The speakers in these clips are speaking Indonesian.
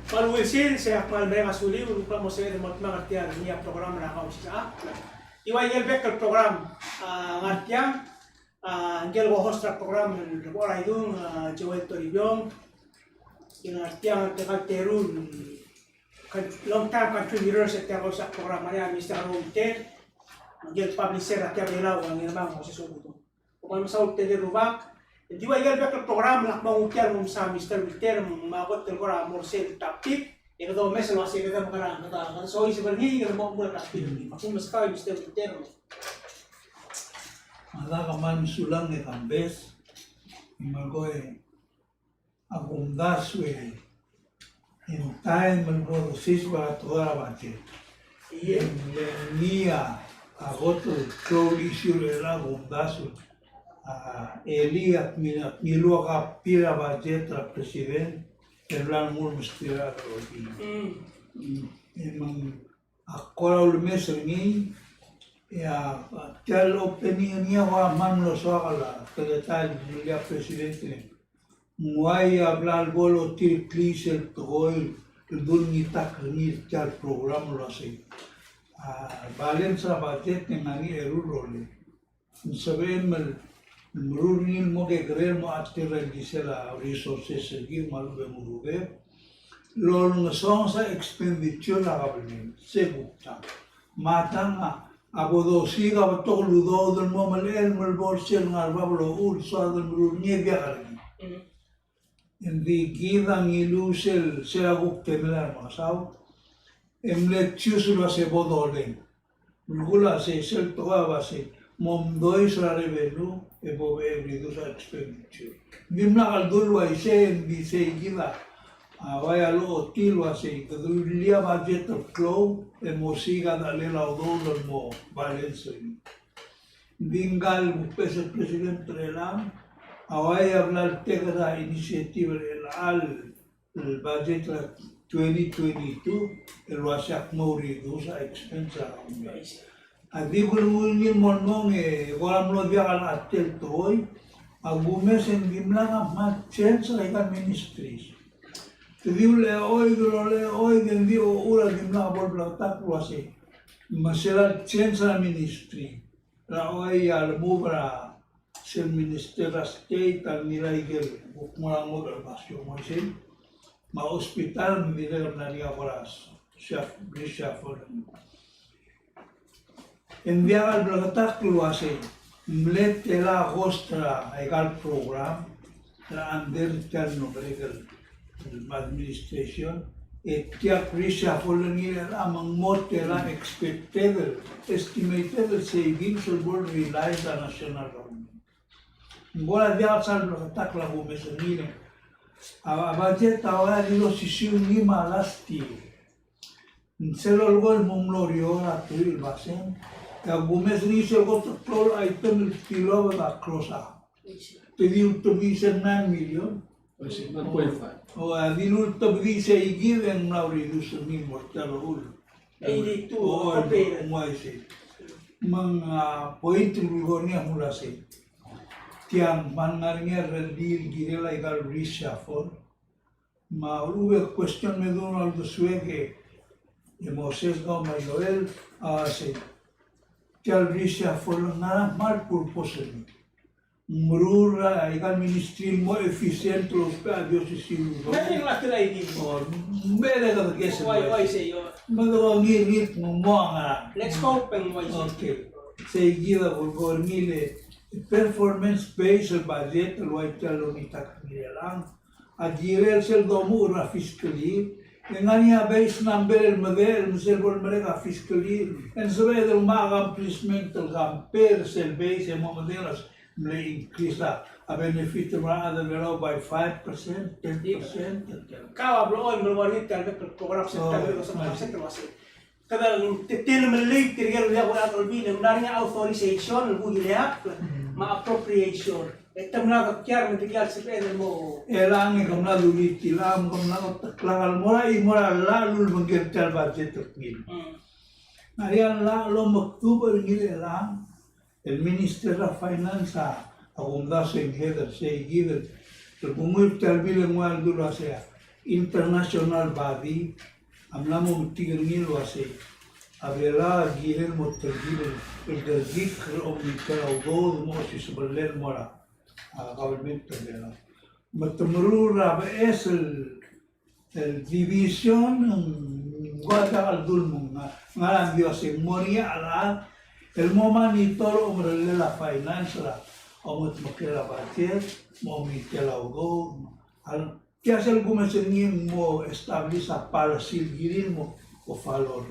Malwisil sa akmal mereka suli untuk mo sa remote mangartiyan niya program na kao sa iwa yelbek ke program ngartiyan angel ko host program ko ora idung Joel Toribong yung ngartiyan tekal terun long time contributor sa tekal sa program niya Mr. Romte angel publisher at belaw ang inamang ko sa subuto kung masaw telerubak di wa yelbek ke program nak mangukir mo sa Mr. Wilter magot ko ra morsel tapik ito daw mes lo kasi kita makarang kata so sebenarnya kita mau mulai tapik maksud mas kau Mr. Wilter Ada kaman sulang e kambes, imagoy abundas we in time malgo siswa toda bate. Nia agoto troll issue era abundas Elia milo ka pira budget tra president erlan mul mustira rodi. Emang akora ulmes ringi ya tal opinion niya wa man lo soala kada tal niya presidente muay hablar bolo til clisel toil dun ni tak ni tal program lo sei balance budget ni mani erurole saben mal murunil mo de grer mo atira gisela resources gi mal be murube lo no sa expenditure la gablen segupta matanga Abo siga batok ludo del momal el bolsel ngal bablo ul so del brunye biargi. Endi gidan ilusel se aguk temelar masau. Emle chiusul se bodolen. Lugula se sel toa base mom dois la revelu e bobe vidus expenditure. Bimna al dulu ai se endi se gida. Vaya lo tilo así, que duría budget of club, e musica dalle la odolo mo Valencia. Vingal pese presidente relam, vaya hablar tegra iniciativa el budget 2022, el wasak mori dusa expensa. Adigo ni monong e golam lo dia al atel toy, agumes en gimlanga ma chance like ministries. Diu le oi gendio ura dimna bol platak luase masela chensa ministry la oi al mubra sel minister state al niraigel bukmala moder basyo moisen ma hospital mire na dia boras chef brisha for enviar al platak luase mlet la hostra egal program la ander tel no bregal administration et tia prisa follow among motera expected estimated savings will rely the national government. Bola dia sal tak la gomesonile. A budget awal lo sisiu ni malasti. Selo gol mumlorio atul basen. Ya gomesoni se got troll item kilo da crossa. Pediu to be 9 million. 1.5. O adilul to dice y given now reduce ni mortal ul. 82 O moise. Mang point lugonia mulase. Tiang mangarnya redil girela igal reshuffle. Ma ube question me Donald Suege e Moses go Manuel se. Tial reshuffle na mal purpose. Murura igal ministry mo efficient los padios silu. May la tira idi. Or bere ka gese. Why say yo. Magawa ngir mo nga. Let's open why say. Okay. Seguida por mile performance based budget lo italo ni takmilang. Agirel sel domu ra fiscally. Engania base number el model sel bol mereka fiscally. En sobre del maga placement del camper sel base mo modelos may increase a benefit rather below by 5%, 10%. Kau bro, oi melwari tal program sektor itu sama sektor masih. Kada titil melik tirgal dia buat albi nanya authorization lu gilap ma appropriation. Ito muna kakyar mentigal sepe mo. Elang kamna lulit tilam kamna taklangal mora lalu menggertal budget terkini. Narian la lo maktub ngile elang el Minister of Finance abundasse en heder se giver el bumul talbile mual duro sea international body amla mo tigringil wase avela gihel mo tergil el dergik o mi kalawdo mo si subalel mora government tabela matamrura ba es el división guarda al dulmo ngalan Dios moria ala el momento umrele la finance la o mo makela bater mo mi kalawdo al que hace alguma senien mo establish a policy girin mo o valor.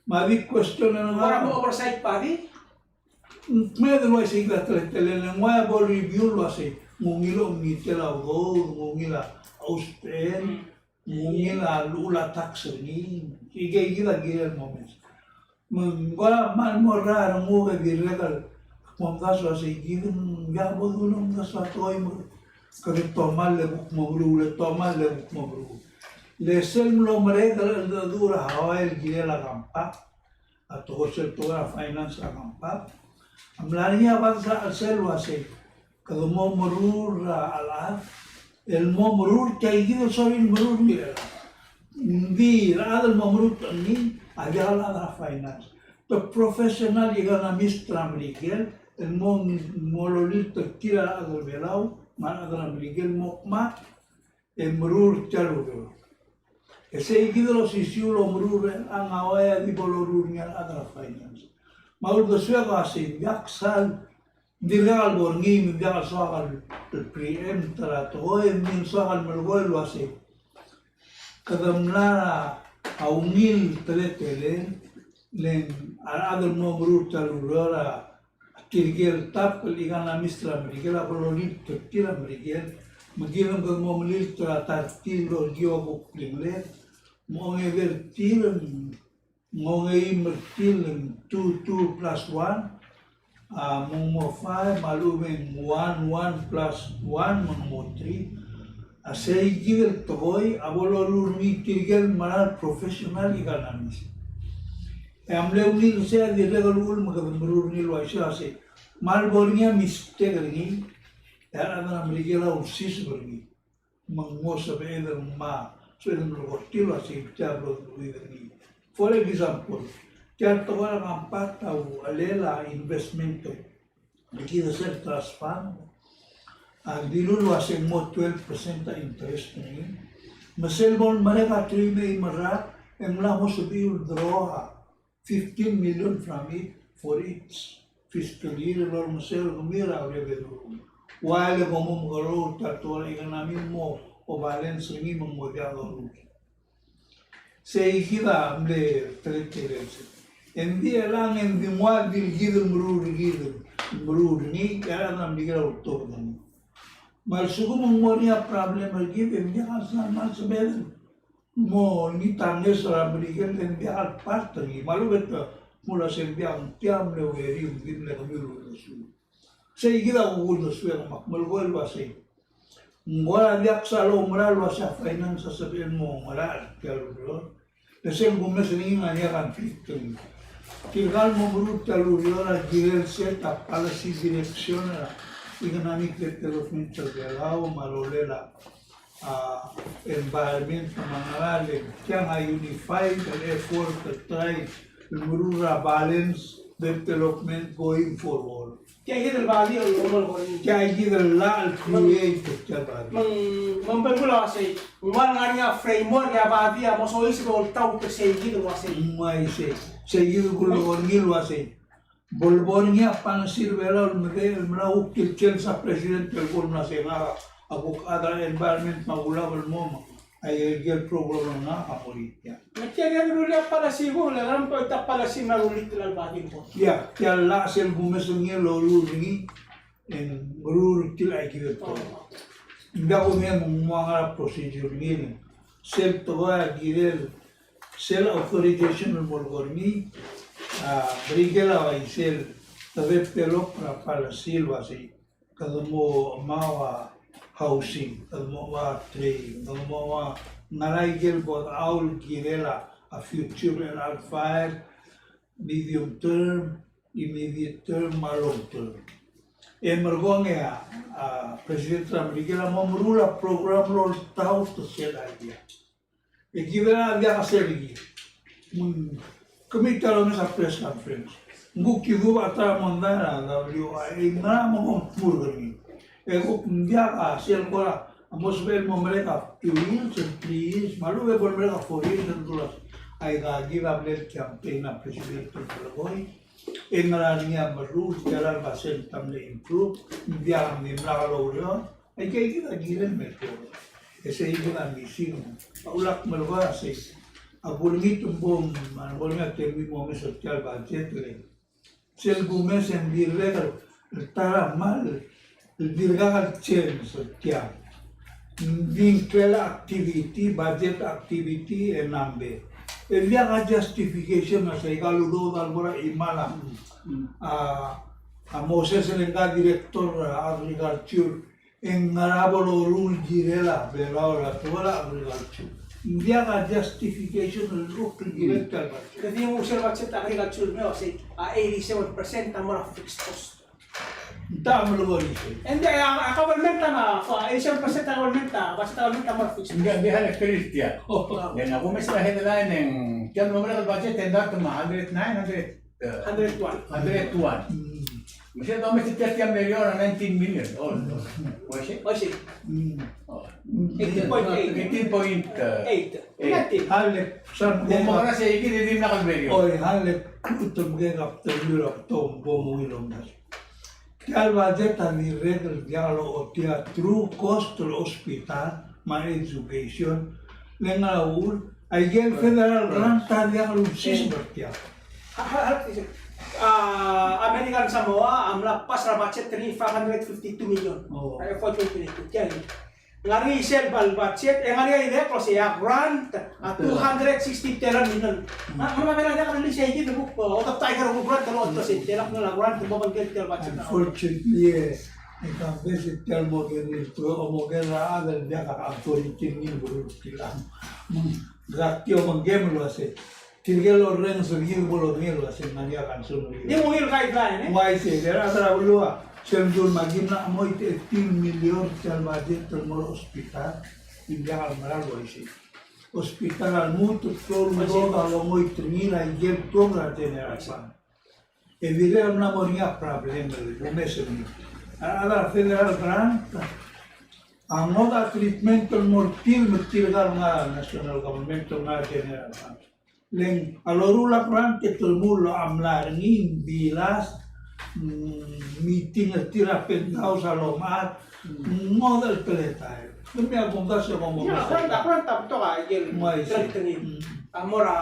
Mavi question na Para mo oversight padi? Me de lo así que tele lengua bo review lo hace mungilo mi tela go mungila austen mungila lula tax ni ige gira gira moments. Mengwa mal morar mo ke dirlegal mo gaso así girin ya bo dulong gaso toy mo que tomar le mobru le tomar le mobru le sel lo mere de dura hawa el gire la campa a todo el toda finance la campa amlania avanza al sel lo hace que mo morur ala el momrur que hay que soy el morur mira vi la del momrur ni allá la finance the professional llega a mistra Miguel el mololito tira al velao mana Miguel Mokma emrur chaludo. Ese ikido si siulo mrur ang awaya di bolorurnya adra finance. Maul dosuega si yaksal digal borngi mi digal soal el preem trato hoy min soal melgol wase. Kadamla aungil teletele len adra no mrur chaludora kirgel tap ligan la mistra Miguel apololit kira Miguel magilam ko mo milit tartil lo diogo klingle mo ngevertil mo ngeimmertil 2 plus 1 mo 5 malumen 1 plus 1 mo 3 asay gil toy abololur mi kirgel maral professional iganamis amle unil se di regalul magadmrur ni lo aisha se malbornia mistake ni era na Miguel ursis berni mangosa beder ma suelen lo cortilo así charlo ni for example ya toda la campata o alela investment aquí de ser trasfan al dilu lo hace mo 12% interest ni masel bon marega trime imara emla ho subiul droha 15 million from it for each fiscal year lor masel gumira revenue while como moro tator economy mo o balance ni mo modelo se hida de treterense en día lang en dimwa dil gidel mrur ni era na migra octobre mal sugo mo moria problem al given ya san mal sebel mo ni tanges ra Miguel en viajar parte ni malu beto mula sen biang tiam le weri gim le kamiru su se gida ugulo su mak mal vuelvo así ngora diak salo moral wa sa finance sa bien mo moral que algo le sen gomes ni ngania kan fitin kirgal mo bruta lura girel seta policy direction economic development de lao malolela environment mangarale kaya nga unified and effort to try murura balance development going forward. Kaya hidal bali o normal ko rin. Kaya hidal la create kaya bali. Mampagula kasi, umar nga niya framework ya bali mo so isi ko tao to say hidal kasi. May say hidal ko ngil wase. Bolbornya pansir vela el mlauk kilkel sa presidente el gol nacional ako ada environment magulawal mo ay el program na apolitya. Kaya dulu pala si ko lang ko ta pala si magulit lang bagin ko. Ya, kaya la sel bumesungnya lolu ringi en guru til ay kibeto. Inda ko men mga procedure ni sel toga girel sel authorization mo gormi brigela ay sel tabe pelo para silva si kada mo mawa housing, mo trade, mo nalaigel bot aul girela a future and al fire medium term, immediate term, long term. emergong Presidente Amerikana mamrula program lo tahu to sel idea. Ekiva dia kaseri. Kami kalau sa press conference. Ngu kidu ata mandara WI na mo purgani. Ego dia sel kola amos bel mo mereka 2 years and 3 years malu bel mereka 4 years and dollars. Ay give bled campaign na Presidente Palagoy. Engarania maru jalan basen tamle improve. Dia ang nimlakalo yun. Ay kaya kita gilen meto. Ese ibu ang gising. Paulak malwa sa abulmit umbong manbolnya termi mo social budget le. Sel gumes en dirlegal tara mal dirgagal chen social. Vincula activity, budget activity en nambe. E via la justification na sa ikaludo dalbora imala. A Moses Lenga director agriculture en arabolo rule girela belaora tola agriculture. Dia ka justification ng local director ba? Kasi yung user budget agriculture mo, say 87% ang mga fixed cost. Tama mo rin. Hindi, ang government na, 87% ang government na, basta government ang mga fixed cost. Hindi hal experience dia. Dan aku mesti headline yang kan nomor budget tenda tu 101. 101. Mesti tahu mesti tiap million 19 million. Oh, masih. O sige, 18.8. 18.8. Halep san Kung goma. mga sa ikit hindi na million. Oy halep kutum ge kapten Europe tom bomo ilongas. Kaya budget ani regel dialo otia true cost to hospital my education lengaul ay gen federal grant dia lusis bertia. American Samoa ang lapas na budget 552 million. Oh. Ay for 2022. Kaya ngari selbal budget ngari ide ko siya grant 260 million. Ano ba meron ka nili siya hindi mo o ta tiger ko grant ko to sin telak na grant mo bang get budget na. Unfortunately, ikaw besit tel mo gani to mo gana adal dia ka authority ni buru kilang. Gratio mangemlo ase. Tirgelo ren so gilbolo melo ase mania kan so. Di mo hil guideline eh. Why say there are ulua. Sendul magina mo 18 million tel budget tel mo hospital. India al maral isi. Hospital al mutu flor mo alo mo 3000 ay gel togra generation. E video na moria problem del mesemi. Ada federal grant. Ang moda treatment tel mortil metilgar nga national government nga general. Leng alorula grant tel mulo amlar ni bilas meeting tira penthouse alomar model peleta. Dumi abonda se como Ya, grant to ka gel. Amora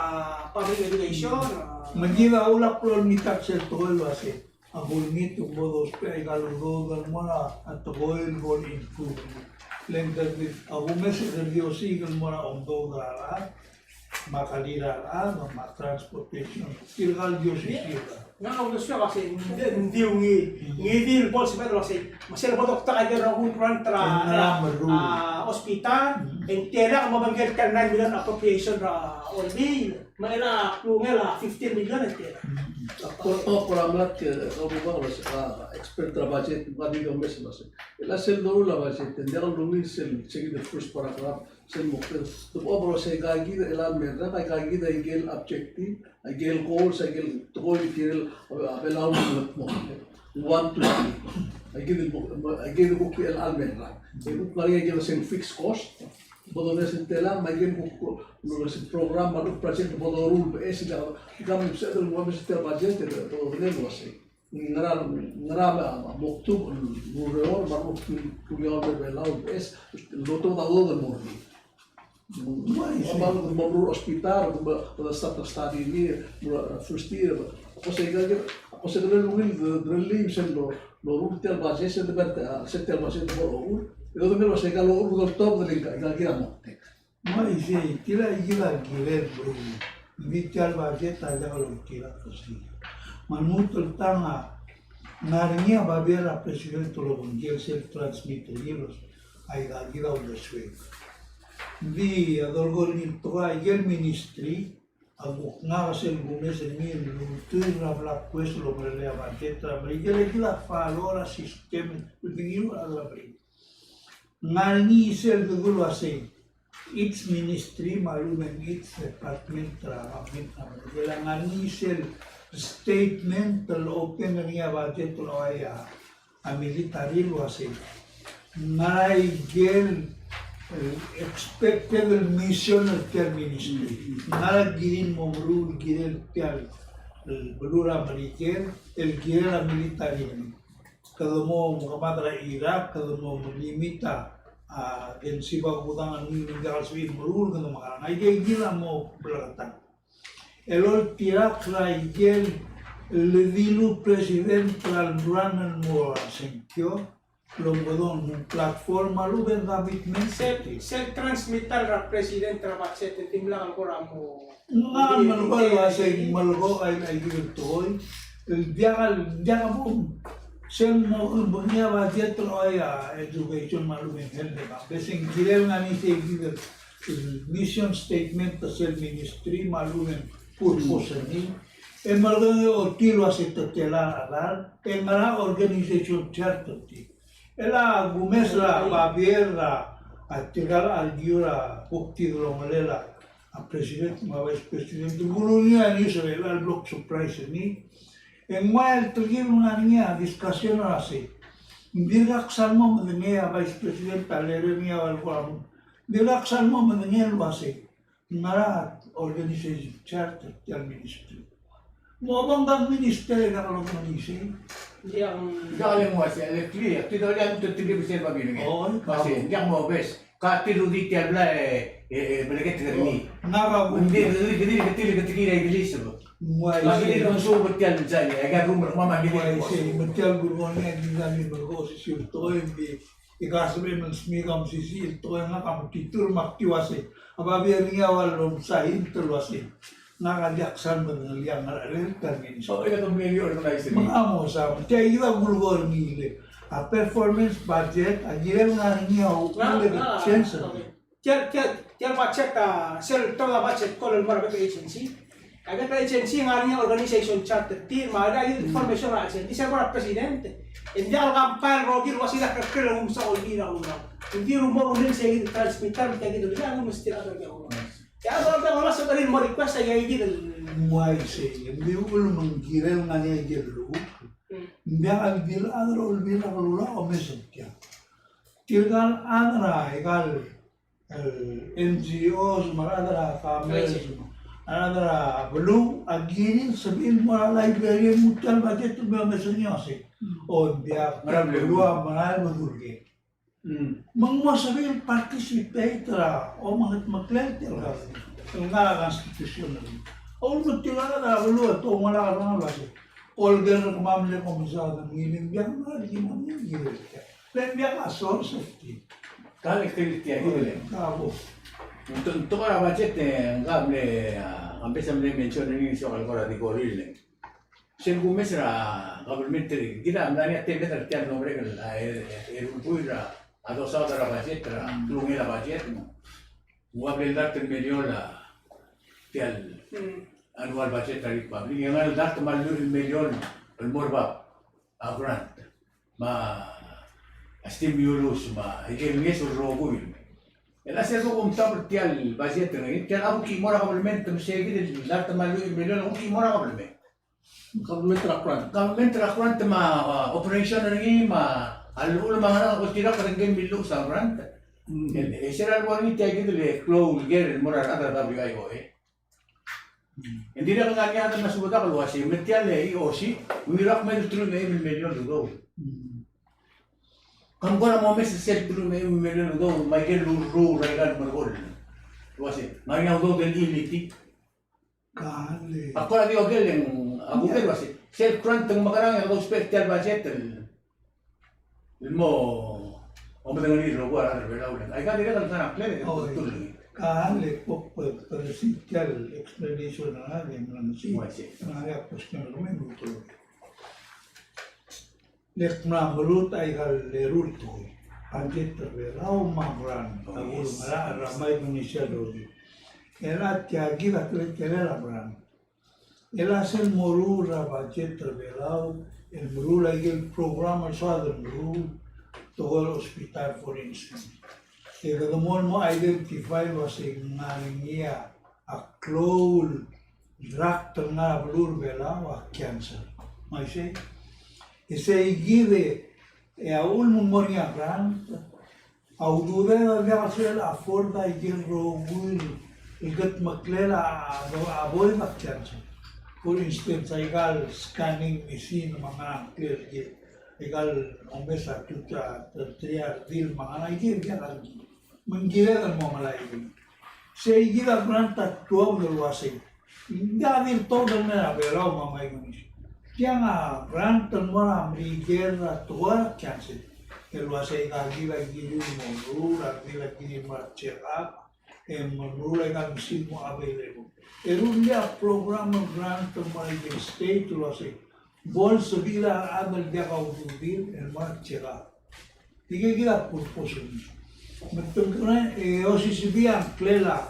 public education. Manjiva ulak pro mitak sel toelo ase. Abulmit modos pe galudo dal mora at toil gol improve. Leng david abumes review sigal mora ondo dara. Makalira ma transportation. Ilgal diosisira. Nga ako gusto kasi hindi yung ngidil po si Pedro kasi masila po dokta kayo ng grant hospital and tira ang mabanggit ka 9 million appropriation all day maila plungela 15 million and tira. Programlat kamu expert budget kami kami mas. Ila sel dulu lah budget. Dia kan dulu sel segi the first paragraph sel mukti. Tu obro se gagi ila merda kai gagi da igel objective, igel goals, igel goal detail belau mo. 1 to 3. Igel book ila merda. Ibu kali igel sen fixed cost. Bodo nesse tela, mas ele no programa do projeto bodo rule esse da kami bisa tu mau bisa budget tu boleh assim. Ngara maktub mureo baru kuliah berbelau es loto tahu dan murni. Baru mau hospital pada studi ini first year. Apa saya really bisa lo rute budget se debate se budget bodo itu tuh masih kalau udah top dari kira mau. Mas kira gilet bro. Bicara budget aja kalau kira pasti. Manutul tanga narinya babera presidente lo bungel se transmite libros ay gira udah swing. Di adolgol ni toa el ministry Aguk nga kasi gumes ni lutuin na black quest lo merele budget ra merele gila falora sistem pingin ala bri ngani sel dulu ase its ministry malu men its department ra amit gila ngani sel statement tel open niya budget lo aya a military lo ase ngai gel expected mission del ministry. Nada girin momrul girin tial belura militar, el girin la militari. Kalau mau mengamatra Irak, kalau mau melimita dan siapa kutangan ni menjaga sih merul kalau makan. Aja gila mau belakang. Elol tirak la igel levilu presiden tranduran mo senkyo. Lombodon platforma lu ben commitment sel transmitter ra president ra budget timlang ko ramo nga malgo ay malgo ay gitoy el diagal mo sel mo bunya budget lo ay education malu ben hel de ba besing girel ngani se giver mission statement to sel ministry malu ben purpose ni e malgo o tilo asito tela alar e mara organization charter ela gumesla babierra atigal algiura bukti lomalela a presidente ma vice presidente gulunya ni Israel al block surprise ni en mal tugil una niña discusión así dirak salmo mengenai vice president talerenia al kuam dirak salmo mengenai luasi nara organization charter del ministry mo bang minister kalau menisi Jangan mau sih, elektrik. Tidak ada untuk tiga persen bagi ni. Masih, jangan mau bes. Kati rudi tiap lah, mereka tidak ni. Nara Gede lagi sebab. Lagi ni langsung betul saja. Agar rumah mama gede. Betul gurungannya di berposisi itu ikasbe mensmigam sisi itu yang kamu tidur maktiwase. Apa biarnya awal sahin terluasin. Nakaliaksan meneliang alert ini. So, itu miliar organizer. Mengamo sama. Tiada juga gulgor nile. A performance budget aja ngarinya udah sensor. Tiar budget sel tola budget kalau luar biasa agency. Ada agency ngarinya organization chart tim ada information agency. Saya para presidente. Ini kalau kampanye rogir wasilah kerja umsa olgira ulang. Ini rumah udah saya transmitter kayak gitu. Dia aku mesti ada kayak ulang. Ya kalau orang sebenarnya mau request saya gitu. Muai sih, dia belum mengira nganya jelu. Dia albil adro albil alula omesukya. Tirgal adra egal NGOs maradra kamel adra belum agini sebil mara library mutal budget tu memesunya sih. Oh dia berdua maral berdurge. Mengmasabil participate ra o maklente ra nga constitutional o mutila ra bulu to mala ra ba se olger mamle komisada ngilim yang na di mo ni gire len dia asor safety Kali kritik gitu. Kabo Untuk orang budget ngamle hampir sampai mention ini soal kalau di goril. Sengguh mesra government kita ambilnya tenda tertiap nomor kan puira atau saudara budget lungi la budget gua beli miliar lah tial annual budget dari publik yang ada dah temalur miliar bermurah grant ma stimulus ma ini suruh roguin el hacer un tabl tial budget ni tial aku kimora government mesti gitu dah temalur miliar aku kimora government government rakuran ma operation ni ma alul mga na tidak kerengin bilu sa grant Israel war ni tiya gitu le close ger morar ada tabi ay ko hindi na kanya na nasubuta ko wasi metial le iosi wirak may tru may milyon do kan ko na mo mes set tru may milyon do may ger ru regal margol wasi nganya do del iliti kale ako na di ogel ako ger wasi self grant tong makarang ako special budget mo o dengan ini luar ada beda ulang. Ayo kan dia kan sana plan itu betul ni. kale po parasital explanation na din ng si mga question naman dito lek na mulut ay hal lerul to budget pero mamran agul mara ramay Indonesia do ela tiagi la la bran. Ela sel morura budget travelau, el morula el programa soal todo el hospital for instance. E cada mo identify was ngalingia a clone rakter na blur bela wa cancer. Mas ese give e a moria gran au dure da sel a forda igel rogul igat maklela a boy cancer. For instance, igual scanning machine mga clear igual omesa tuta tertiar dil mga igil kan menggila mo malay. Se igila branta tuaw del wasi. Gavil todo na belaw mamay gunis. Kaya nga branta mo na mrigera tuwa cancer. El wasi gila gili mo rura gila gili mo check up. Menurut kami semua available. Erulia program grant terbaik state luasnya. Bol sebila amal dia kau tubil, elmak cerah. Tiga kita purpose ini. Betul kan? Osis biang klela.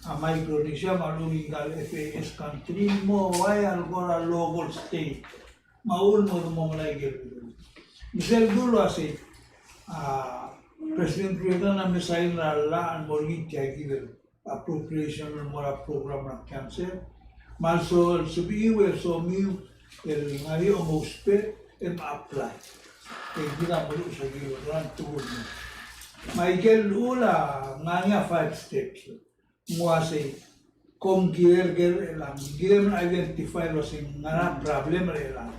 Amai Indonesia malu tinggal FAS country mo wayar gora local state. Maul mau mulai gitu. Misal dulu asih. President Reagan na misail na laan mo given appropriation ng mga program ng cancer. Malso subiwe so miu el ngari o mospe apply. E gina mo sa given run tool mo. Michael ula nganya 5 steps. Muase kung giver lang given identify lo sing ngana problem lang.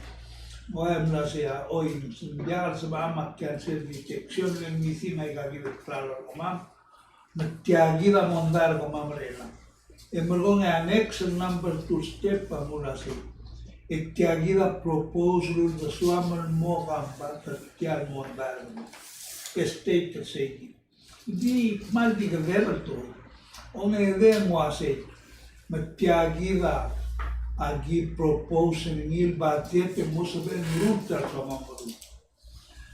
Moya mula siya, oy, sindiakal sa maamak cancer detection ng misi may gagawin klaro kumam, magtiagila mondar kumam rela. E mergo nga next number 2 step pa mula siya. Itiagila proposal na suaman mo kampat at tiag mondar mo. State kasi. Di mal di gaver to. O nga idea mo siya, magtiagila agi propose ngil budget e mo saben ruta kama mo.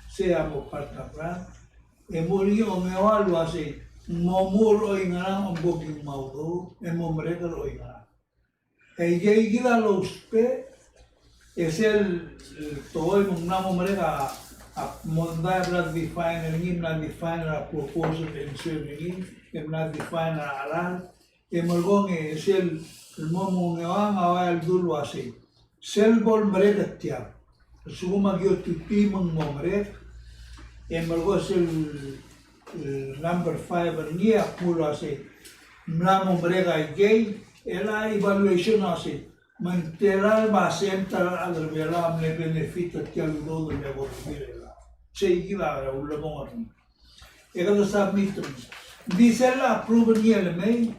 Sea mo partapra e mori o mewalo ase momur o ingara ang boging maudo e mo mereka o ingara. E gila lo spe es el todo el namo mereka a mondar la define ngim na define la proposal en ngim e na define aral e morgong es el momo ngewang awal dulu asing selbol mereka tiap suma gyo tipi mong momrek emergo sel number 5 ngia pulo asing mlamo mereka gay ela evaluation asing manteral basenta al vela me benefit tiap do de negociar sei gila ulo mong ega do submit dice la approve ni elemei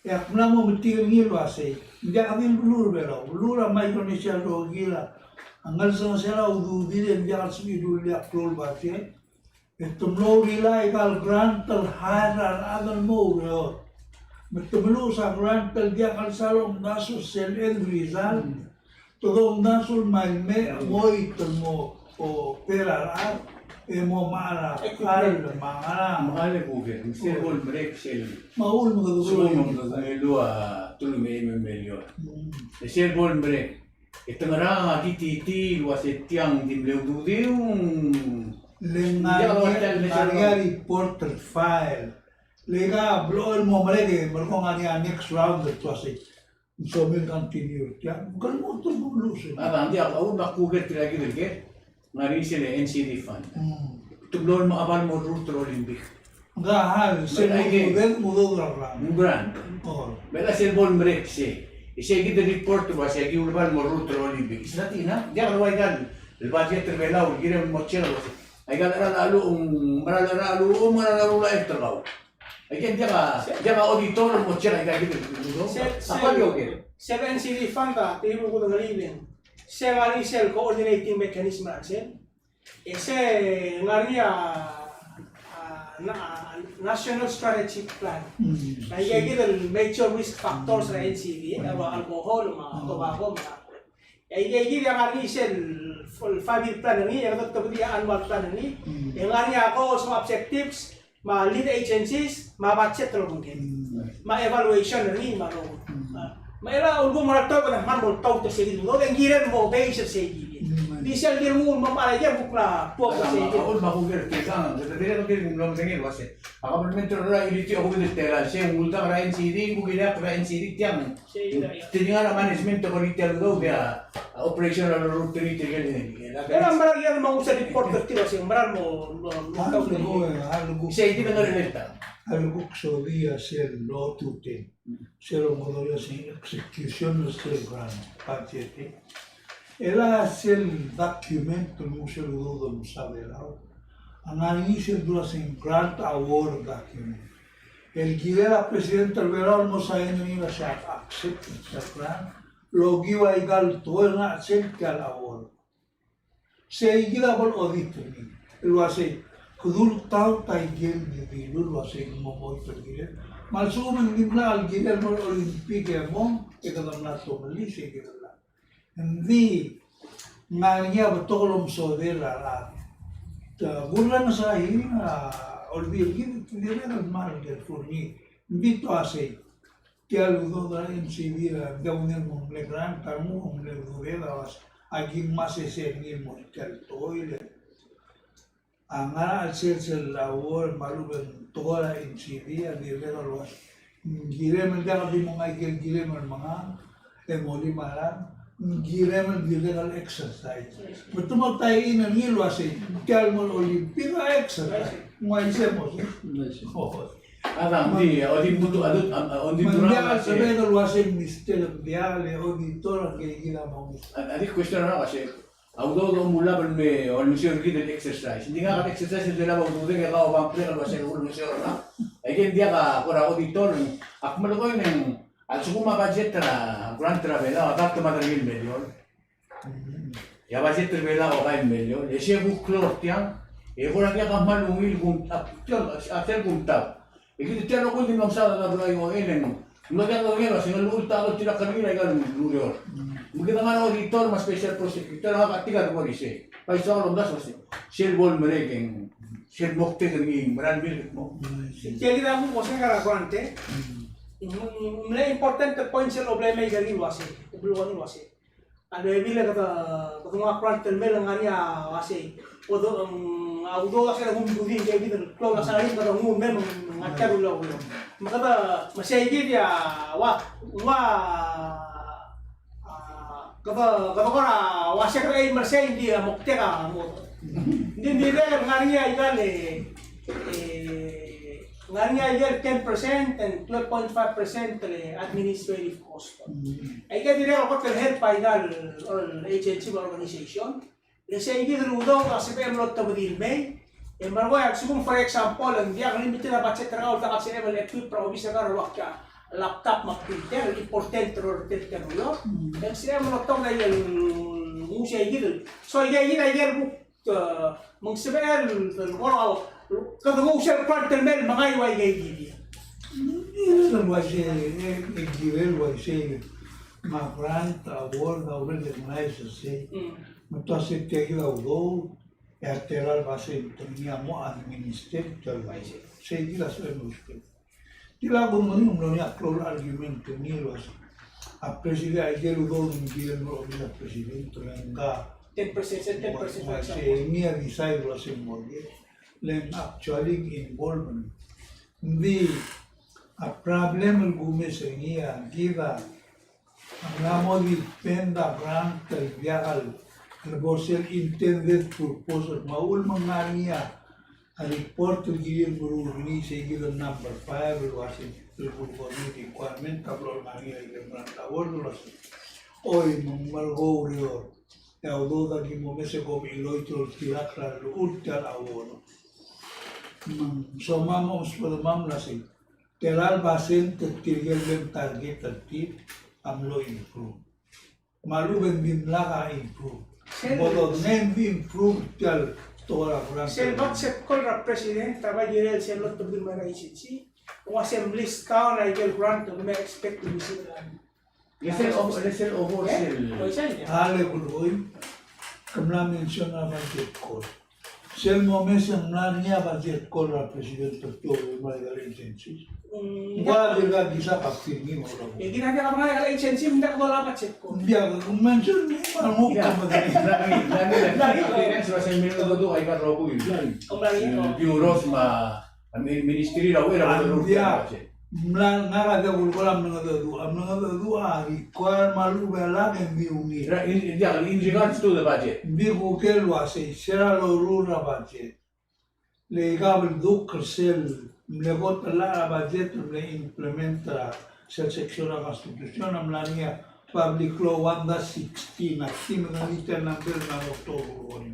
ya mlamo metigal ngilo asay dia kami blur belo blur ama Indonesia do gila angal sa sela udu dire dia asmi do dia prol bate etumlo gila ikal grantal haral agal mo yo metumlo sa grantal dia kal salom naso sel el rizal todo naso malme moy tomo o peral mo maala kal mangala mahal Google sel bol break sel maul mo lua tulungi milyon sel bol break itengara titi luas tiang di bleu lengaria reporter file lega blow mo malege mo ngani next round to say so will continue ya bukan mo to lose aba andi ako Google lagi delge ngari sila NCD fund. Tublon mo abal mo route Olympic. Gahal, sila mo doon Brand. Bela selbon break siya. Siya kita report ba siya giulbal mo route Olympic. Isnatina, dia kalau ikan, budget terbela, kira mo cero. Ay kan maralalu la extra kau. Ay kan dia auditor mo cero ay gitu. Apa dia oke? 7 NCD fund ka, tibo ko ngalibin. Siya ngari sel coordinating mechanism action. Ese ngari national strategic plan. Kaya kita major risk factors sa NCD, alcohol, tobacco, kaya kita ngari sel 5-year plan ini, yang tetap dia annual plan ini. Ngari ako sa objectives, ma lead agencies, ma budget terus mungkin. ma-evaluation rin maro. Maila ulgo marato ko man mo taw to sige no den giren mo base sa sige. Di siya dir mo mamala ya bukla po sa sige. Ako makugir kaya sa dire ko din ngom dengin wase. Ako men metro ra iliti ako din tela siya multa ra NCD ko gila ra NCD tiang. Tinga management ko rin tiang do dia operational route rin tigil. Pero maral yan mo sa report ko tiro siya maral mo taw to. algo Siya hindi na relata. algo que solía ser lo tute, se lo modoya sin execución de este gran paquete. Era el documento, no se lo dudo, no sabe la análisis de los grant award document. El que era presidente del verano no sabe ni la acepta ese grant, lo que iba a llegar todo en acepta al award. Se iba por auditor, lo hace. Kudur tahu taigil di dulu asing momoy tergil. Malsu menggimla algil mo Olympic mo ikalam na to malisi gila. Hindi nganya betulom sodela la. Bulan sa ina olbil gid hindi na mal del forni. Hindi to ase. Kaya ludo da MCV la gawin mo le gran tamu mo le duvela was aging masese ni mo kel toilet. Ang al-sel award maluban tola in CD ang gilera los giremen da di mga giremen mga emoli maran giremen gilera exercise betul tayo ina ni lo ase kal mo olympic exercise mo isemo Adam di odi butu adut odi durang durang sabe lo ase mister diale auditor que gila mo Adik question na kasi Audo mula per me o il museo di exercise. Hindi nga ka exercise dela ba udo nga ka ba pre ba sa museo na. Ay kaya dia ka pura auditor. Ako malo ko yung al suma budget na grant travel na dapat madragil million. Ya budget travel na 5 million. E siya bu clort yan. E pura dia ka malungil kung after kung tap. E kito tiyan ko din mamsala na bulay mo elen. Mga ka ngero singal ulta ko tira kanina ikan lulyor. Mungkin mga auditor, mas special prosecutor, nakakatiga ko rin siya. Kaya sa alam das kasi, siya bol mereking, siya mokte kang maran bilik mo. Kaya kita mo kasi karakurante. Mula important point sa problema yung gani wasi, ibuluan yung wasi. Ano yung bila kata mga kurante mel nga niya wasi. Odo audo kasi na humudin kaya kita klaw na sa rin kata humudin ngatkar ulaw ulo. Makata masyayigid ya kata ko na wasya ka ay marsay hindi mukte ka mo. Hindi rin ngariya igal ngariya igal 10% and 12.5% administrative cost. Ay kaya dire ako kan help igal or agency or organization. Kasi hindi rudo kasi pa mo tabudil may. E marwa sugum for example ang dia limited na budget ra uta kasi level equip para obisa ka rawak ka. Laptop mag-printer, important or printer ulo. Dan siya mo nagtong na yung musya igil. So igil magsabihan wala kada musya printer mel mga iwa igil. Eso lo hace el nivel lo hace más grande award award de mais assim. Entonces te ayuda udo e alterar base teníamos administrator se gira sobre usted. Tila ko mo yung niya pro argumento niyo a presidente ayer udo ng gobierno ng presidente nga 10% se niya decide lo hace muy len actually involvement hindi a problem el gumes niya giva hablamos de penda grant el viagal el borser intended purpose maul mga niya al report el gobierno release el number 5 lo hace el committee requirement tablo magia y el gran labor lo hace hoy malgo rio e audo da que momese come lo itro tirakla lo ultra abono somamos podemos así teral basen tertigel ben target tip amlo improve malu ben bimla improve bodo nem improve tal toda la Sel bakset kol ra president taba jirel sel lot tubir mana ICC o assembly town ay gel grant to may expect to visit land. Lesel over sel. O isa niya. ale buloy kamla menciona budget call sel momento na niya budget call ra presidente to the Margarita agencies Wala ka gisa kaptini mo lang. ginagawa ka mga agency, hindi ka wala ka check ko. Biya kung mention ni mo Ya, ka madali. lagi kan sudah saya minum itu ay kan robo yun. Ang lagi ko. Euros ministry raw era Dia mlan nga ka wala mga dadu. Ang mga dadu ari kwal malu bela ng biungi. in regards to the budget. Bi ko kelwa se sera lo rura budget. Le gabel duk sel le bot la budget le implementa sel section la constitution amlania public law 1-16 actim na liter number na october.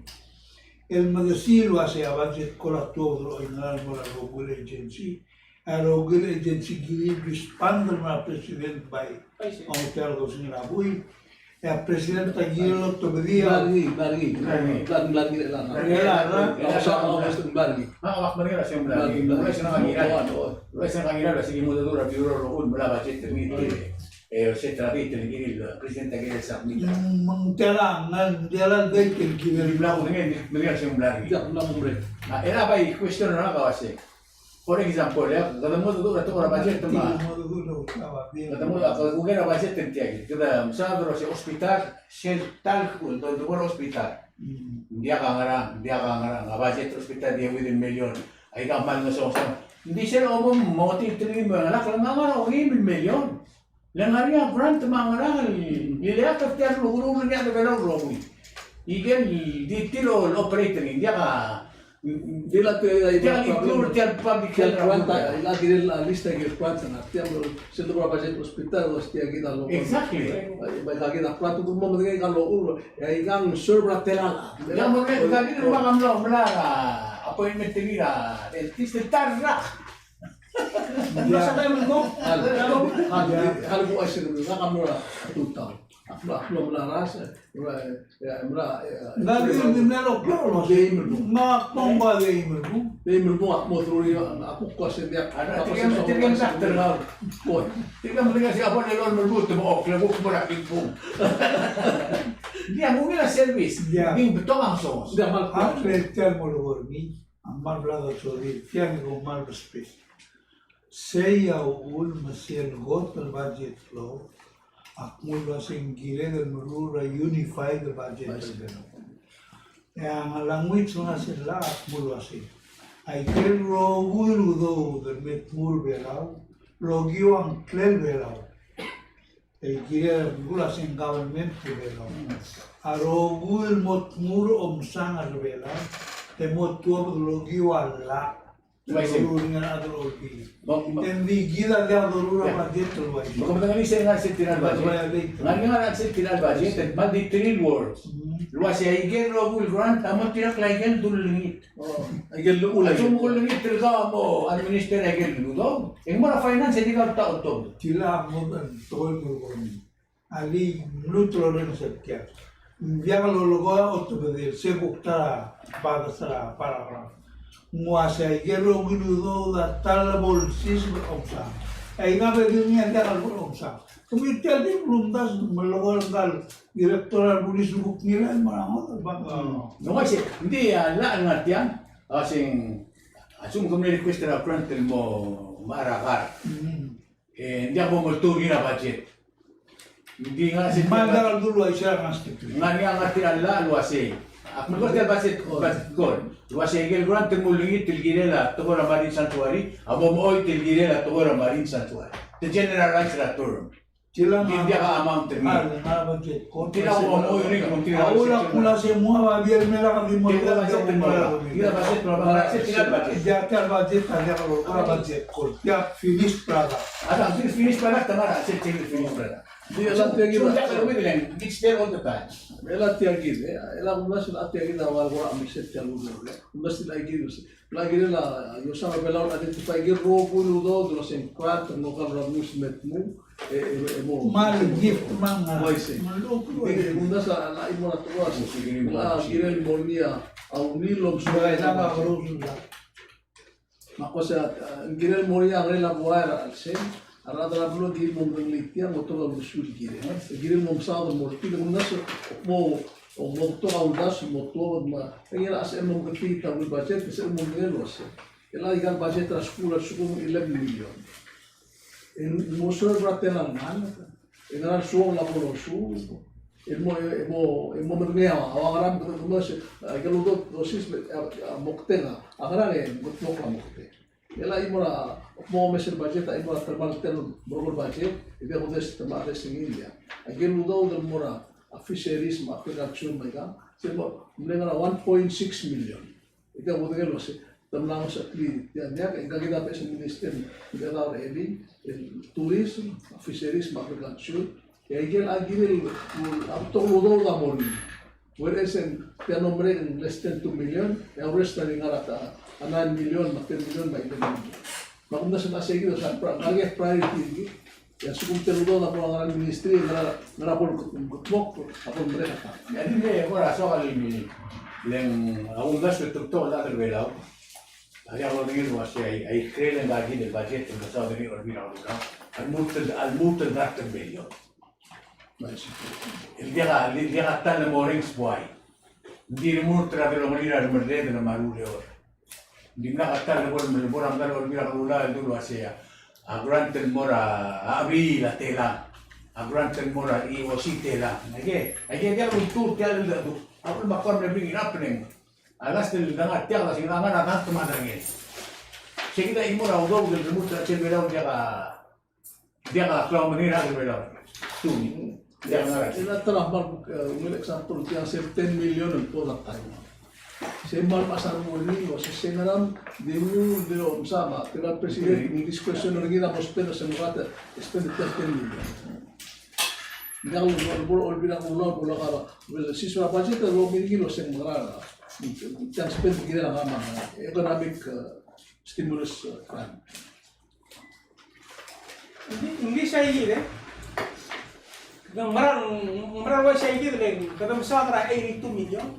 El medicilo hace a budget cola todo en la local agency. A local agency giri expander na president by hotel dos ni la bui. El presidente giro to bedia Bargi lang. Bargi. Awak mereka sih lagi. Mulai senang kangira sige mo duro biro rohun mula budget termiti. Se trabite le giri il presidente che submit. Mangtelang ngan jalan del Di kiri bilang mereka sih lagi. Ya, lang hombre. Nah, era by question na kawase. For example, ya, kada mo duro to budget ma. Ketemu kalau gue apa sih terjadi? Kita misalnya terus hospital, shelter untuk hospital. Dia kangarang apa sih hospital dia within million. Ay kamal na sa hindi siya omong motive training mo na lang ngarang million. Langaria grant mangarang nila ka tiyan luguro niya na belo romi. Igen di tiro operating dia ka Dila te dia include tiyan public que health. cuenta la tiene la lista que cuenta na tiamo centro para paciente hospital hostia kita lo Exactly. ba kita prato tu mo de kan lo ulo ya ikan serba telala Yang mungkin tadi rumah kamu melara appointment nila dentist tarra. Basta tayo mo. hal bu asir na kamera tuta lo melarasa mera Lagi nimelo klaro ma pomba de imelu. de mo mo truri aku kuasa dia Ada tiga faktor lah. boy Tiga mereka siapa yang lawan berbut mau klabu berak pingpong. Dia mungkin lah servis. Ya. Bing betul langsung. sudah mal Antre termo lormi, amar blado chori, tiang go mal respect. Seya ul masel got el budget flow. Akmul basing gire del merura unify the budget. Yang language na sila akmul basing. Ay kel ro ul do del metmur belao, logio ang klel belao. Ay gire gula sing government belao. Aro ul motmur omsang ar belao. Te motuab logio ala. Dengan adol opi. Endi gida de adolura budget luai. Bagaimana kali saya ngasih tiran budget? Nggak ngasih tiran budget, mandi tiran words. Luas ya igen rogul grant, amat tirak lagi dulu lingit. igel lo ulay Acung kul lingit terga mo administer igen dulu dong. Yang mana finance jadi kau tahu dong. Tila modan tol murgoni. Ali nutro ren setkia. Viaga lo logo otto bedir se bukta pada sara para. Muasa igero ginudo da tal bolsis omsa. Ay nga bedir niya da al omsa. Kami tadi belum das melawal gal direktor al pulis buk nila marang bang. No kasi hindi la ngatian asing asung kami request na front mo marakar. Hindi ako multuri na budget. Hindi nga si Mandar dulu ay siya ngastit. nga ngati ala luasi. Ako ko tel budget gol. Luasi gel grant mulungi tilgirela to ra marin sanctuary. Abo mo oy tilgirela to ra marin sanctuary. The general rights term. Sila Hindi ka amount term. na budget. Tira ko mo rin kung tira. Ahora kula se muava bien mela ka di mo. Tira budget mo. Tira budget mo. Tira budget. Ya te al budget ada kalau budget kol. Ya finish prada. Ada finish para tamara se finish para. dia la te So gila that will be then it's there all the time. ela te agir ela unas la te agir awal gua amiset te alu unas la agir la agir la yo sa bela la te fa agir ro pulu do los en cuatro no ka ra musmet mu mo Mal gift manga. Boy, sí. Maloko. unas la imora to was la agir el monia a unilom Sudah sudah sama urus. makosa agir el monia la buara al sen arada blo di mom litia moto la musul gire gire mom sa do morti de unas mo o moto a undas moto ma era as mom que ta o budget que se mom gelo se ela diga budget a escola suco 11 million el museo bratelan man, el gran suong la polo su, el momento awaram ko se galudo dosis moktena agara le mokla mokte. Ela imora mo mesel budget imora termal tel borgol budget ide hodes termal singilia. Galudo del mora fisheries ma production mega se mo mlenga 1.6 million. Ide hodegelo se tamlang sa kli ya gagida pesa minister ide la eli el tourism fisheries ma production Egel agil autoludo da mori. Whereas en te nombre en less than 2 million, el resto de ngarata 9 million, 10 million by the month. Maganda sa nasegido sa agak priority ya sukum teludo da po ang ministry ngara po kutmok apon mereka. Jadi le ora soal ini leng aun gasto tutto la del velao. Abbiamo detto che ai creen lagi del budget che sta venendo al al multo da meglio. Il dia tal morings boy. Di multra de lo morire al merde de marule ora. Di na tal bol mel boram dal ol mira rula el dulu asia. A grant el mora abi la tela. A grant el mora I osi tela. Age dia un tour que al do. Apul makor me bring up ning. Alas del danga tiala sing danga na tanto madrange. Seguida imora o do del multra che verao dia ka klau menira del verao. Tu Ina trabaho un example yang 10 million ang tulak tayo. Sa mal pasang muli o sa senaram di mo sama pero presidente ni discussion ng gina mo spend sa mga spend 10 million. Ngaw mo bilang ulo pula ka. Well siswa budget lo minigilo sa mga yang spend gina nga economic stimulus plan. Hindi siya hihili. Marang siya hihili. Kada masakara 82 million.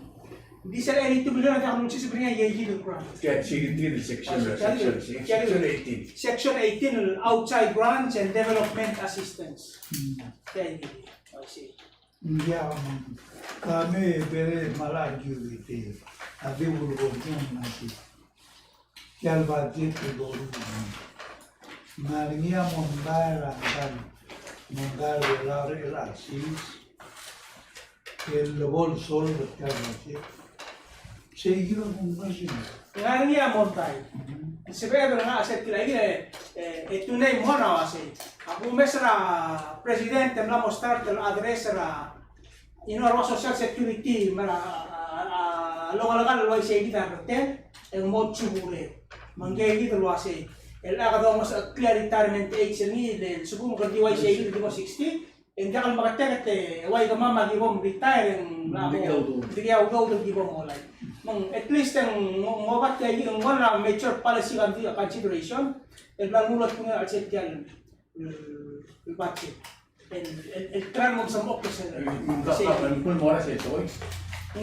Hindi siya 82 million at ako magsisipin niya hihili grant. Kaya sige section 18. Section 18 outside grants and development assistance. Kaya hihili. Hindi ako kami bere malagyo ite. Abi ulgon nasi. Kaya budget ko Maria Mondara Mondara de la Sis el bol sol de Carlos seguido con casi Maria Mondara se vede una se tira e tu nei mona wasi aku mesra presidente mla mostrar el adresera inor social security mara longa lo seguida rete el mod chubule mangai gitu lo wasi el agado mas claritariamente ni del subumo que diwai siya dito 60 en dakal makateket wai ka mama gibom retire en digaw do gibom olay mang at least ang mobat kay yung wala mature policy consideration el plan mulot ko nga at yan el budget el tran mo sa mo kasi Kung mora sa ito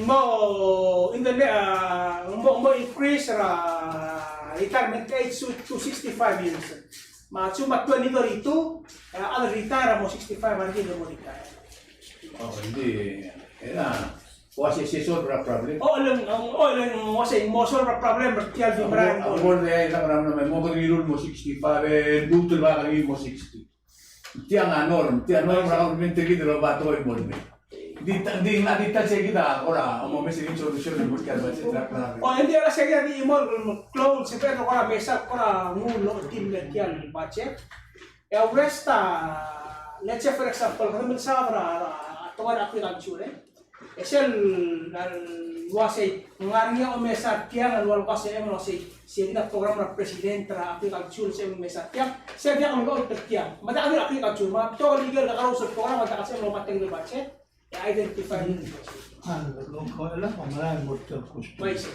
mo in the mo increase retirement age to 65 years. Cuma 2022, al retire mo 65 hindi mo retire. Oh, hindi. Era wasi si sobra problem. Wasi mo solve problem bertial di brand. Ako na lang naman mo kung ilul mo 65, butul ba kami mo 60. Tiang norm realmente kita lo bato ay bolme. Di kita siya kita ora mo mesin introduction ng budget track na. Hindi ala siya di imol close si pero ora mesa ora ngulo team bertial budget. El resta let's say for example kung sa tuwan agriculture es el wasi ngania o mesa tiang al wasi em wasi siya programa presidente ra agriculture sa mesa tiang siya ang lo tiang mata ang agriculture ma to legal na karo sa programa ta kasi mo mateng budget identify lo kola pamara mucho costo. mais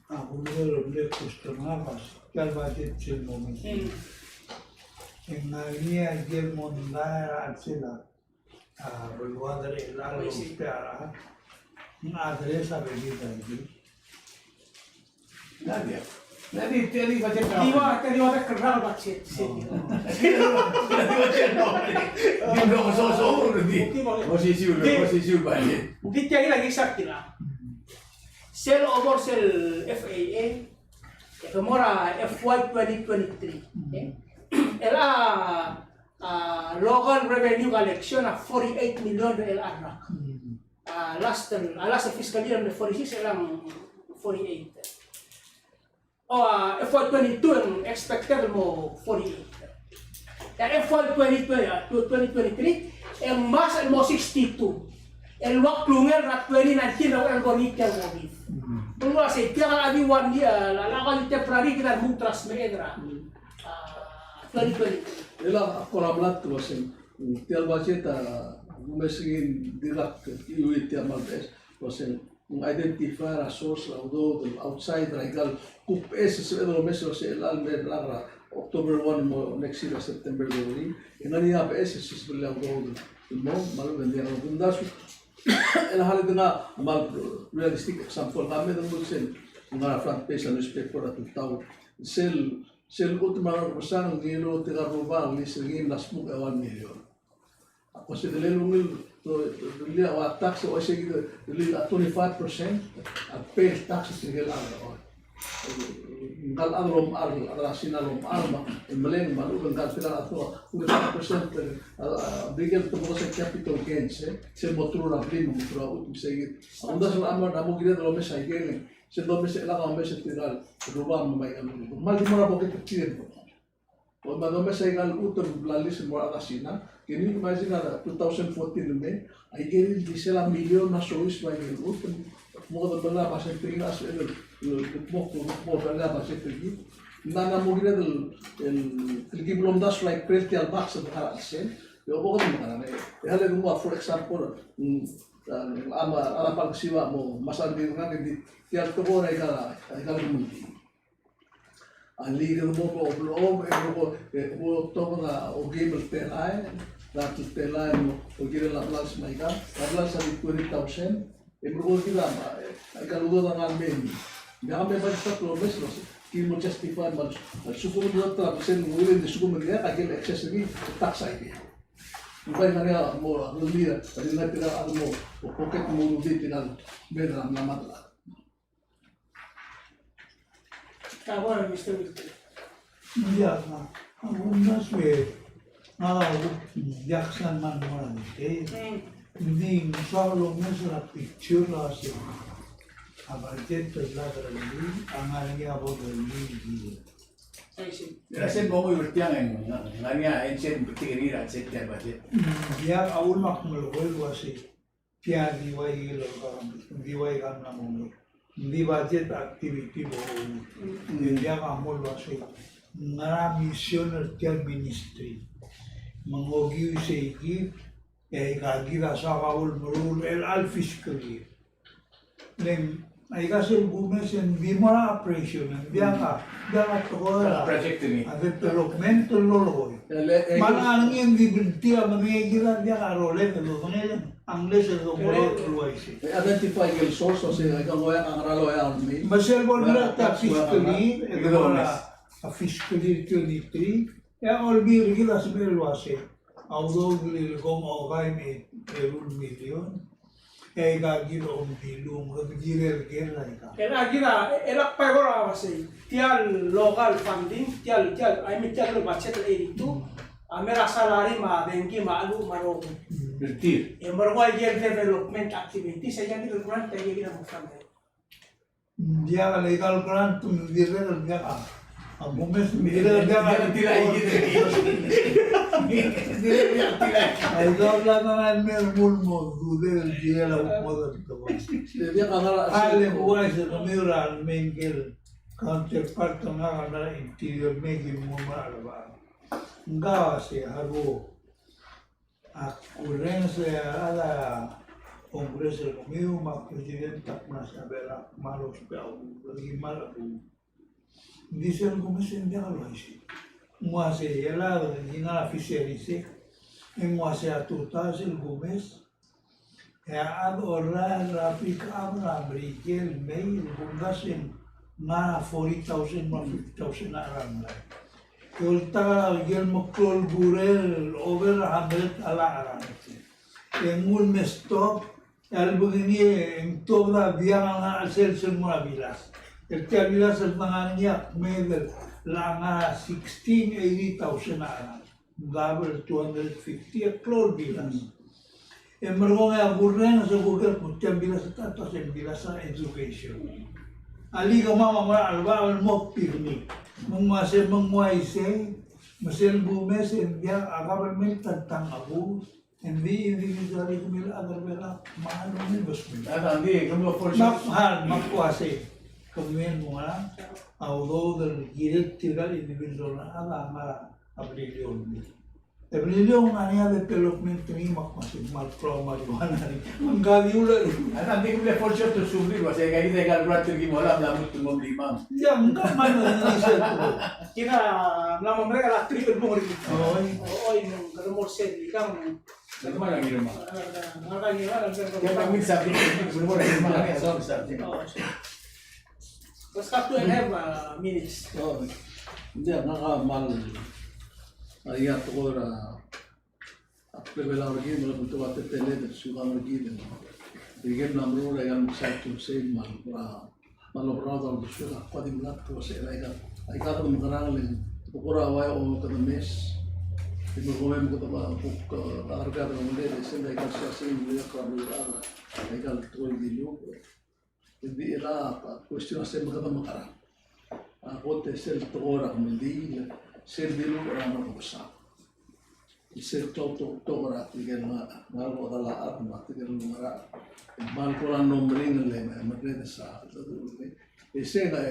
Ako lo le costo más que el budget se lo me. En María ayer Mondara Arcela a lugar de la Lopera una adresa venida allí. Nadie te digo que Digo te kerral budget. Digo so posisi budget. Di tiang lagi sakila. Sel over sel FAA, FMORA FY 2023. local revenue collection na 48 million LR na. Last fiscal year na 46 lang 48. FY22 ang expected mo 48. Kaya FY2023 ang mas mo 62. El wak klungel rat 2019 na el bonit yang mobil. Tunggu sih, tiang lagi one dia, lakukan temporary kita mutras meedra. 2020. Ela koramlat tu sen. Tial budget gumesin dilak iuit tial malbes. Sen identify a source although the outside regal kup es lo meso se el almer lagra October 1 mo next year September 2. Ingani ya es es bilang do mo malu bendia bundas el hal na mal realistic example kami ng bulsin mga front page sa newspaper at tao sel ultima persan ngilo tiga ruba ni singin nasmuk 1 million ako si delelungil to dilia wa tax o sige dilia 25% at pay tax tingel ang ngal alom sinalom alma maleng malu ngal pila ato 25% bigel to mo sa capital gains se motura primo motura utum sige anda sa amar damo gida do me sa igele se do me se la me se tiral ruba may mal di mora bokit tiempo o ma do me sa igal utum blalis mo agasina kini imagine 2014 me ay gel di se la million na sois may utum mo do bala pa sa pinas mo bala pa sa pinas nana mo gina el giblom das like crystal box sa harasen yo ko mo kana hale mo for example ama pagsiwa mo masandir nga di tial to ko ay kala mo ang liga mo ko oblog ko to nga o game pelay dati pelay mo o gira la plus may ka plus sa 20,000 Improve kita, ay kaludo ng almen. Hindi kami ba sa progress, kung mo justify, suko mo doon tapos yung willing na suko mo niya, kagil excess na tax ID. Kung kayo na niya, mo, ang lumiya, pwede na pinag mo, o pocket mo lubi, pinag meron ang namatla. Tama na, Mr. Wilton. Iya, ang unas yaksan man mo lang hindi solo mesra picture la se abarjento la drali angalia bodoli Sen mo ko yurtiang ngania enchen tigiri at set ya budget. ya aul makmul gol wasi pia diwai lo diwai kan na mo di budget activity bo dia amol wasi ngara missioner tial ministry mangogi seigi gagila sa kaul merul el al fiscal year. Then ay kasi gumes en di mo na operation dia ka to Project ni. ade development lolo. Mana ang yung dibinti ang mga dia ka role de lo ngel angles do mo lo isi. Identify yung source o siya kung wala ang ralo yan may. Masel bon la ta fiscally a fiscally 23 ya all be regular smell wase. Although kung okay may 1 million, ay gagiro ang bilong, gagirel-gel na ika. Elak pa ko raw kasi, tial local funding, tial budget na dito, mera salary bengi maalu marong. Bertir. Marway development activities, ay yung grant tayo yung mag-fund. Dia legal grant, tumigirel nga ka. Ang bumes, tumigirel nga ka. Ay daw lang ang mermul mo, dudel dia la umodot ko. Dia kangara Ale buhay sa kamera ang mengkel counterpart nga na interior megi mo maalaba. Nga si haro akurense ala Kongreso kami ma presidente na sa bela malos pa lagi malabu. Hindi siya kumisin dia kalau isi. Mua se helado de na fisheries en mua se atuta el Gómez ya adora la pica abra brigel mail bundasen na 40,000 ma 50,000 aram la Kulta gel moklol burel over 100 ala aram en un stop al begini en toda biang al sel sen mo bilas El tiang ila sa tangannya medel langa 1680,000 na. Gabel 250 klol bilas. Emergong ya gurren sa Google putya bilas sa tatas en bilas sa education. Ali ka mama alba mo pirmi. Mangmase mangwaise masel bumes en dia agabel mel tantang abu. Hindi individually kumil agar bela mahal mo bos mo. Hindi, kung for Mahal magkuase. Kumil mo nga although the director individual na ala abiliyon. Abiliyon nga niya development ni makmasid malproma diwana rin. Manggabi ula rin. Nanti kung for sure to subli, kasi kaya kita kalkulator gimo alam lamot tumong limang. Yang kaman na isa ko. Kina naman mereka lah triple mo rin. Oy. Yung kalumor set ikang Ano man ang ginawa? Kaya pag Nakakanya. may subject, gusto mo rin mga kaya sa subject. Let's cut to and have minutes. So, hindi, nakamal. Ayat ko na aplebelar lagi, mula punto at tele, suka lagi din. Bigyan ng rule ay ang site to say mal para malobra daw gusto na pwede lat ko sa ila ay kada mo kanang pukura away o kada mes. Ito ko may mga taga ng mga senda ay kasi sa mga kabrula ay kal tuloy dinyo. Hindi ila question sa mga makara. Ako te sel to ora hindi sel dilo ora na ko sa. Sel to ora tigel na malo dala at matigel mara. Mal ko lang nombring le madre sa. Ese na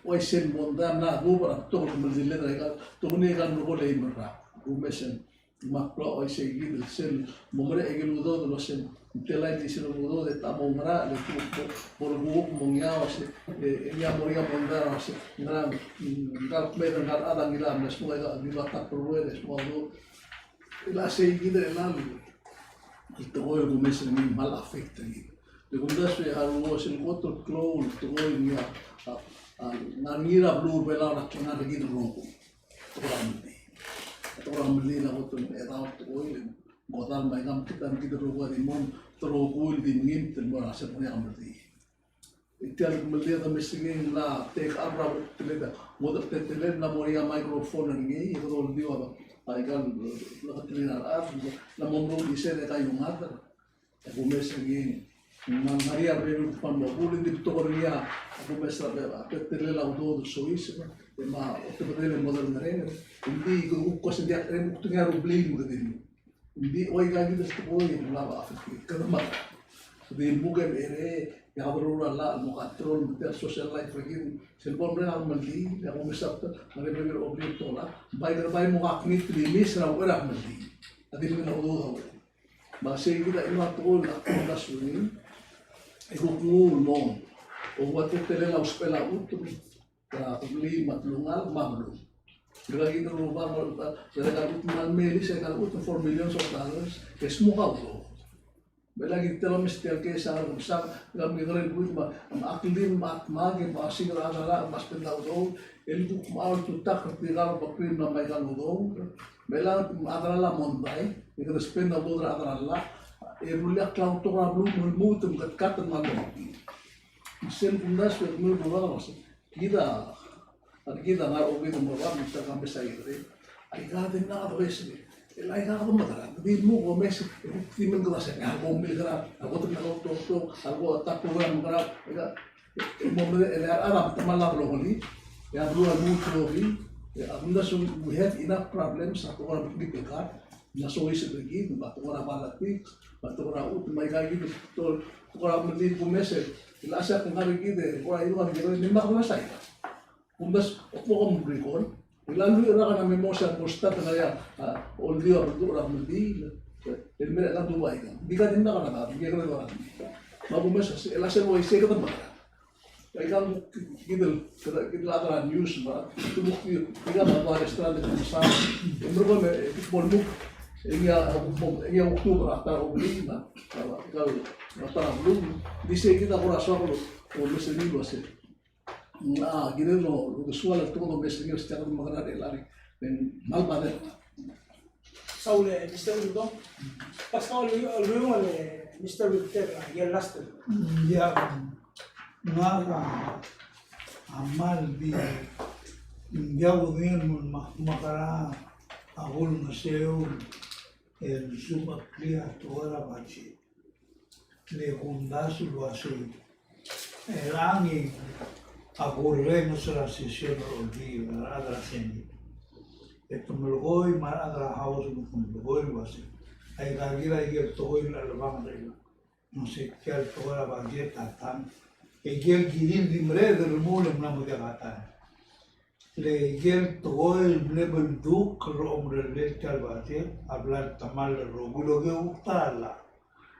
oi sel monda na dubra to maldile na to ni kan no le mara. Umesen maklo oi se gidel sel momre egel udo no sen telai di sino udo de tamo mara le por buok mongyao se ya moria mondara se nang ngal medan ngal adang ila mes mo ega di lata provedes mo do ila se gidel lalu ito ko yung umesen ni mal affect ni de kundas we haru sen kotor klo to ko niya nangira blue bela na tuna de gidel ro to orang beli na ko tun era to oil godal mai gam kitan ki ro di mon tro gul di nim tel mo asa mo yam di ital beli da mesigin la tek abra teleda moda tele na moria microphone ngi ro di wa ai gal la telena ar la momro di se de kai umata ko mesigin man maria relu pan mo gul di to ria ko mesra be tele la do sois ma otobele modern rene hindi ko sen dia rene tu ngaru bling mo din hindi oi ga gi sto oi la ba afiki kada di bukan ere ya bro la mo control mo social life lagi sel bon re al maldi ya mo misap mare be ro obli to la bay mo akni tri mis ra ora maldi adi mo na udo ba se gi da ina to la suni e ko mo o wat tele la uspela utto para beli matlungal maglo. Lagi itu lupa saya kalau utmal meli saya kalau utmal $4 million es semua kau. Belagi terlalu mesti kesal besar kami kalau buat am aklim mat magi masih ada mas pendau do el bu mal tu tak tirar papin na mai kan do. Bela ada la mondai itu spenda do ada la e bulia clau to ra blue mutum kat man do. Sen pundas pe mu do kita ngar obi to morwa mista kambe sai re ai ga de na do ese el ai ga do madara di mu go mes ti men ko sa ga go mi gra ago to na to algo ta program gra ga mo me el ara tamala lo holi ya blu al mu to ri abunda so we have enough problems at ora big ka na so ise de ba to ora balati ba to ora ut mai ga gi to ora mo di ko mes el asa ko ga gi de ora ido ga gi ni ma ko sai Kumbas, opo kong brikon. Lalu ira ka na memosya posta na ya oldio abdo ra mudi. El mera ka duway ka. Di ka din na ka na, di ka na ka. Mabumas el asa mo ise ka ba. Ay ka gidel atra news ba. Tumukti ika ba restaurant ka sa. Emro ko me bolmuk Iya Oktubre ata obli na. Ka ata blum. Dice kita corazón o mesenilo ase. Gini lo sual itu kalau biasanya secara mengenai lari dan mal pada. Saule Mr. Udo. Pas kau lu Mr. Victor ya last. Ya, nara amal di Indiago din makara agul naseo el suma clia toda bachi le gundasu lo hace el año agurre nuestra sesión olvida adra seni esto me lo voy mar adra house me lo voy lo hace hay gagira y el todo la vamos no sé qué al toda bachi tan el girin dimre del mulo na mo gata le gel todo el level duk hombre le calvate hablar tamal rogulo que gustala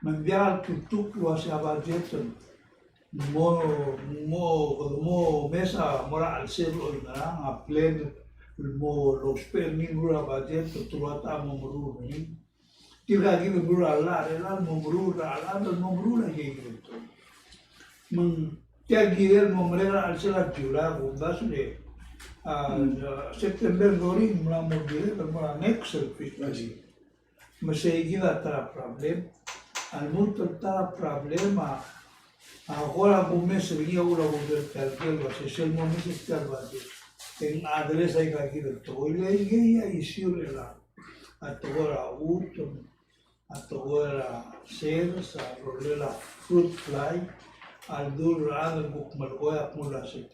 mandial tutuk lo hace abajeton mo mesa mora al cerro y nada a pleno mo los perni mura abajeto truata mo muru ni tiga gibi mura la mo muru la mo muru la gitu Tiagir memrera alsela jula bundas le September dori mula mobil mula next service masih gila tara problem al mucho tara problema agora bume seria ura bume terkel va se el momento estar va en adres hay que ir todo le ya isure la atogora atogora sales a rolela fruit fly al dur al buk malgoya mulase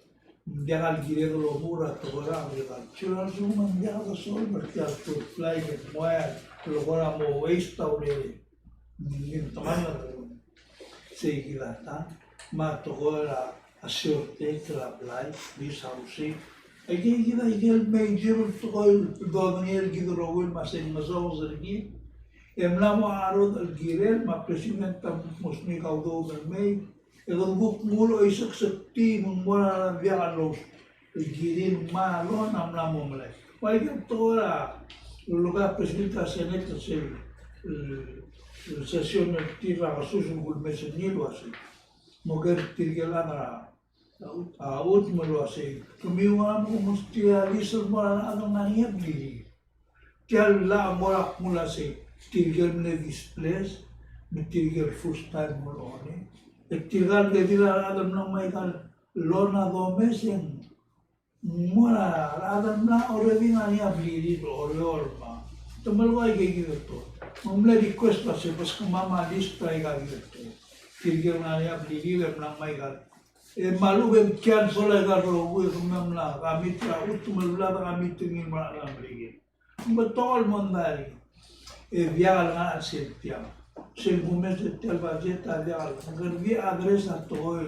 jangan gire lo mura togora al chura suma jangan sol berarti al fruit fly ke moya lo gora mo waste taure min tamana se gilata ma togora asorte la fly bisausi Ege gida igel major togol dominel gidro wil masen mazo zergi emlamo arod al girel ma presidenta musni kaudo del mei el buk mulo isak sakti mumura vialos girin ma lo namlamo mle wai gem tora lugar presidenta seneta sel sesión tira rasus gul mesenil wasi moger tirgelana Aut meluasi, kemiuan mesti alisur mula ada nanya beli. Tiada lah mula mulasi, tirgal nevis place, tirgal first time mulone. Tirgal tirgal ada nama ikan lona domesen, mula ada nama orang nanya beli orang ma. Temelwai gitu tu. Mula request pasal pas kemama list try gitu. Tirgal nanya beli nama ikan. Malu ben kian soalnya kalau gue kemana kami tak utuh kami tinggal malam lagi. Betul mondari. Vial nggak setiap. Sebelumnya setiap budget ada. Kerja adres atau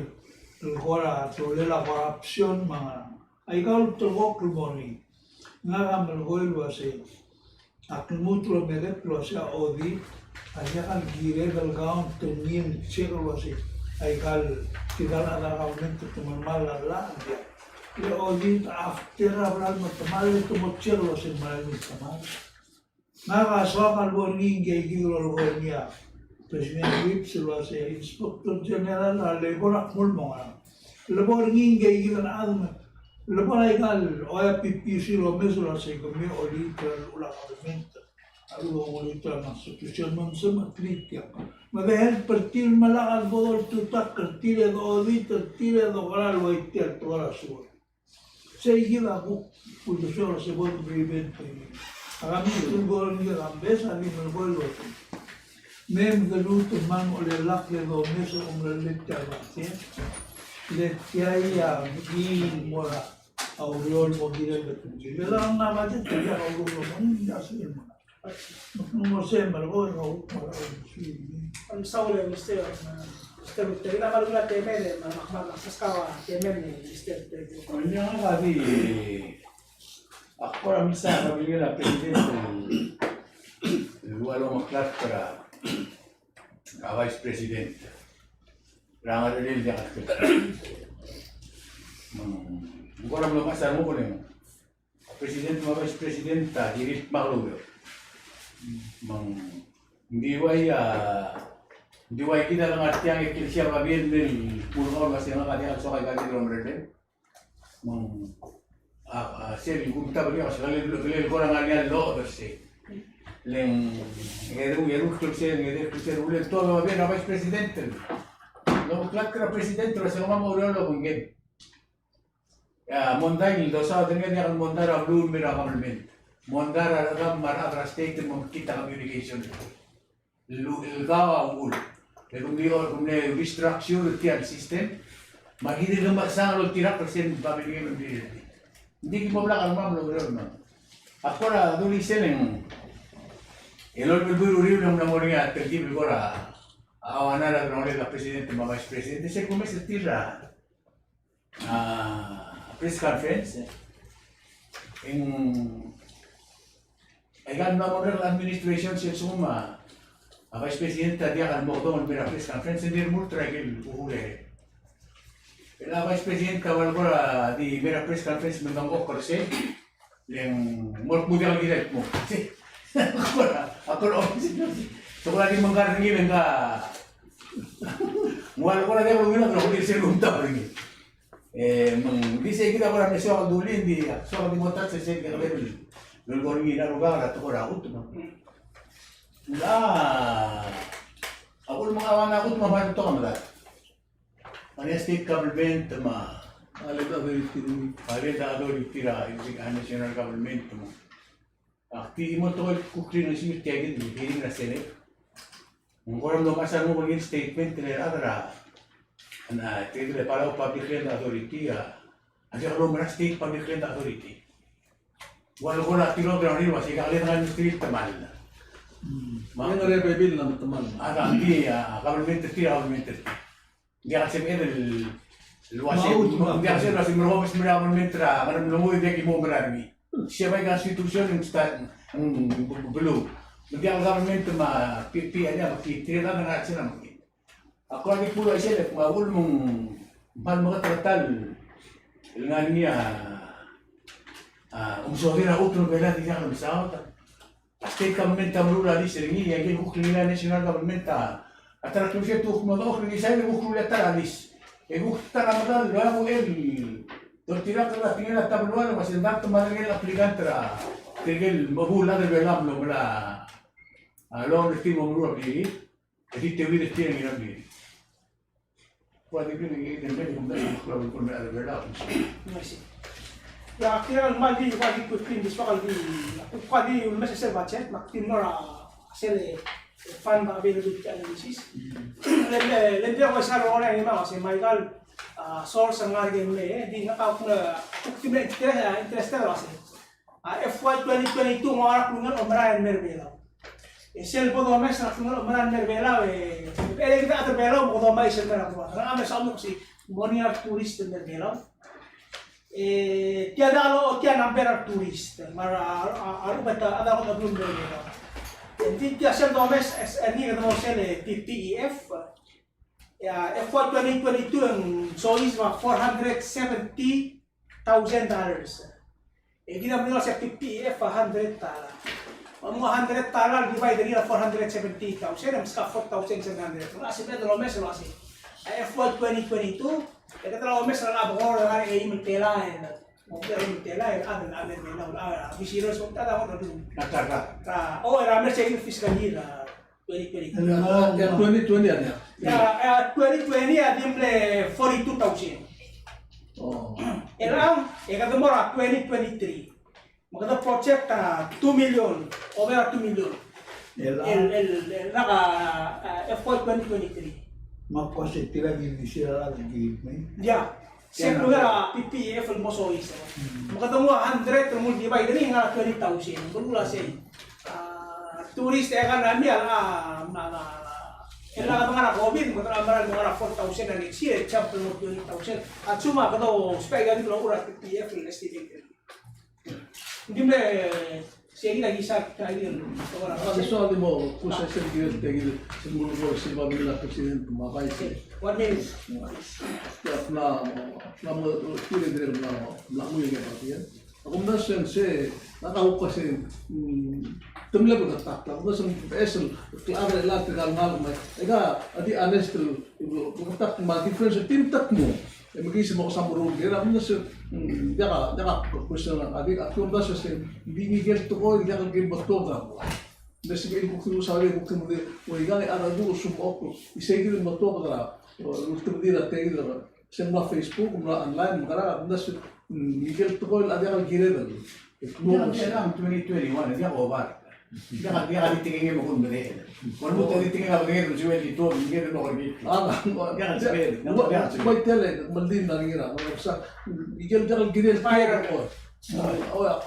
kora atau lela korupsi mana. Aikal tergok lumoni. Nggak ambil gue luasnya. Aku mutul merek luasnya audit. Hanya kan gire belgaun tengin cek luasnya. Aikal tidak ada aumento teman malam dia. Le audit after hablar teman itu muncul loh malam teman. Naga soal warning gigi warnia. Presiden Wips loh Inspektur General Lebora mulmongan. Lebora warning gigi kan adam. Lebora aikal oya PPC lo meslo se kami audit ulang aumento. Algo audit institución mensum kritik. Mabel pertil malakal bodol tutak kertile do audit kertile do garal waitel toda su. Se lleva buk puto solo se vuelve privento. Agami un gol ni gambes ali me vuelvo. Mem de luto man o le lakle do meso le lectia le tiaya gi mora auriol mo dire betu. Le la na ma te ya auriol mo ya se mo. No sé, me lo voy a Ang saule mister kita baru lihat temen makmal saskawa temen mister Kanya nga kami, ako rin minsan kami nga presidente lualo maklat para vice president. Rangal rin din ako. Ko rin lumasan mo ko rin. President mo vice presidenta, dirit maklubo. Hindi kita lang at yang ikilsiya mabien del puno kasi nga kanya so kay kanya romrede. Sel gumta bali kasi kalil ko lang niya lo kasi. Leng eru klubse ulen todo mabien na vice presidente. Lo klak ka presidente lo sa mga maulolo kung gen. Monday do sa dengan yang mondar abdul mira government. Mondar agam mara state kita communication. Ilgawa ul. Kumne restructure tiyan system. Magiging lumasang lo tirak persen pamilya ng dili. Hindi ko mabla kalma lo na. Ako na duli sen elol bilbiro ng namoringa tertib gora. Awana la granole la presidente ma vice presidente se come se tira press conference en aygan na model administration se suma a vice presidente dia al mordon per press conference dir multra gel uhule. La vice presidente kawal gora di mera press conference mengang korse yang model direct mo. Ako so kung lagi mengkarngi bengka mual ko na dia belum bilang kalau dia segunta lagi di sini kita orang Malaysia dulu di soal di motor saya kita beli belum na lugar atau orang itu lah aku mengawan aku tuh mah itu kan dah mana state government mah Aled authority national government mah akti mo to kukri na sih tiagin di ini na sene orang belum asal mau begini statement tidak ada nah tidak para public land authority ya aja kalau mereka state public land authority walaupun tiro ground masih kalian dengan street teman Yang ada rebil nama teman ada nanti ya government dia akan luas dia akan masih merobos government karena belum dia mau berani siapa yang institusi yang belum Nanti government ma pipi aja maki tidak ada nasi namanya. Aku lagi pulau aja deh, mawul mal mga tratal dengan niya umsohir ako tuh bela di sana bisa tak. State government tamru lagi seringi yang ini hukumnya national government atara tuh tuh mau ini saya hukumnya teralis. Hukta ramadan dua mau Tortira kalau tinggal tabluan masih tak teman dengan aplikan tinggal mabula de bela belum lah. Long estimo muro bili, jadi teori destino yang ini. Kuat itu nih, dan mereka kemudian kalau pun ada beda. Masih. Ya akhirnya mali wajib kucing di soal di kuat di masih serbacat, makin nora sele fan availability analysis. Lain dia wasar orang ini mah masih Michael source ngar game le di nak aku kucing interest lah sih. FY 2022 orang punya omeran merbela. Sel podo mes na kuno manan merbela kita ater bela podo mai sel na kuno na ame samu si moniar turist merbela tiada lo tiada namper turist mara aru beta ada ko belum merbela jadi dia sel do mes ni kita mau sel TTEF ya FY 2022 yang solis ma $470,000 kita menolak TTEF $100 $100 divided by 470,000 dan ska 4,700. Nasi betul lomes lo asih. FY 2022 kita terlalu mes lah bor dengan ini mentela ya. Mungkin mentela ya ada bela bisiro sebentar ada orang dulu. Nah, oh era mes ini fiscal year 2020. Yang 2020 ada. Ya 2020 ada dimle 42,000. Oh. Era kata mora 2023. Maganda project 2 million, over 2 million. Naka FY 2023. Mapositira di sila lagi may. Ya, siyempre nga PPF mo so isa. Maganda mo 100 mo di ba ini nga 20,000. Kulula siya. Tourist ya kan nami kailangan mga COVID, magkakaroon mga 4,000 na next year, example mo 20,000. At suma kato spek ganito lang urat PPF estimated. Hindi mo siya lagi sa kaya Sesuatu mau pusat sendiri tegi sebelum sebab bila presiden memakai sih. 1 minute. Setiap lama kiri dari lama yang ya. Aku merasa saya nak tahu kasi temla berkata, aku merasa esel kelihatan lah terkenal mai. Ega adi honest tu berkata mal difference tim tak mu. Mungkin semua sambil dia aku merasa jaga question adi aku merasa saya bingigel tu kau jaga game betul tak. Nasi ini bukti usahawi bukti mudi, wajah ada dulu semua aku. Isegi betul tak. Bukti mudi dah tegi dah. Semua Facebook, semua online, makanya nasi Miguel Tokoil ada ang giredan. Dia kan 2021 dia over. Dia kan ditingin mo kung berde. Kung mo ditingin ka berde mo siya dito, hindi rin ako dito. Dia kan sebenarnya. Boy tele, maldin na ngira. Sa Miguel Daral Girel fire ko.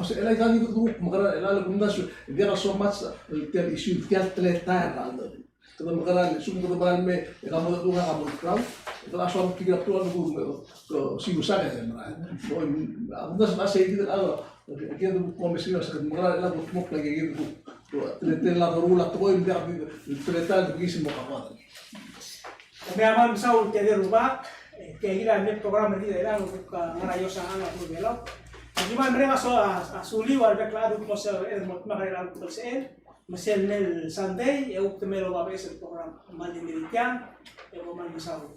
Kasi elay kani ko magara elala bundas. There are so much tel issue tel tele-tire ando. Kalau makaran sum ko baran me kamu tu nga kamu crowd. Ito aso kigap to ano ko sinusaga sa mga. Bundas na say kita ano. Kaya ito kung may sa mga lang mo lagi gitu. Tele la rula to ko hindi tele tal gising mo kapwa. Kami aman Saul tiada rumah. Kaya kita may programa dito lang untuk marayo sa ano ko belo. Gimana mereka suli warga klaro ko sa makailan ko sa masel nel Sunday eu também lo va a ver el programa mal de militian eu vou mandar Saul.